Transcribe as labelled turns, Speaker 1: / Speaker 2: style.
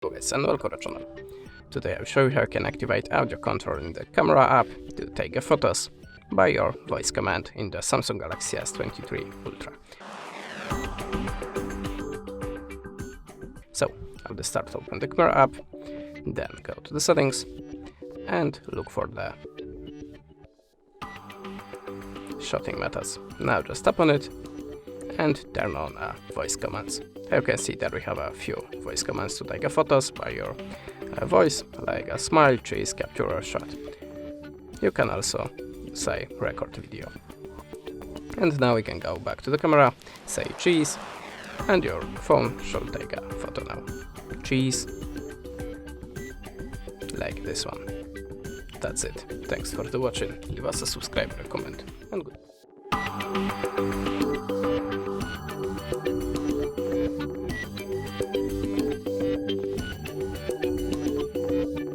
Speaker 1: Hello guys and welcome to the channel. Today I'll show you how you can activate audio control in the camera app to take photos by your voice command in the Samsung Galaxy S23 Ultra. So at the start, open the camera app, then go to the settings and look for the shooting methods. Now just tap on it and turn on voice commands. You can see that we have a few voice commands to take photos by your voice, like a smile, cheese, capture or shot. You can also say record video. And now we can go back to the camera, say cheese, and your phone should take a photo now. Cheese, like this one. That's it. Thanks for the watching. Leave us a subscribe, comment, and good.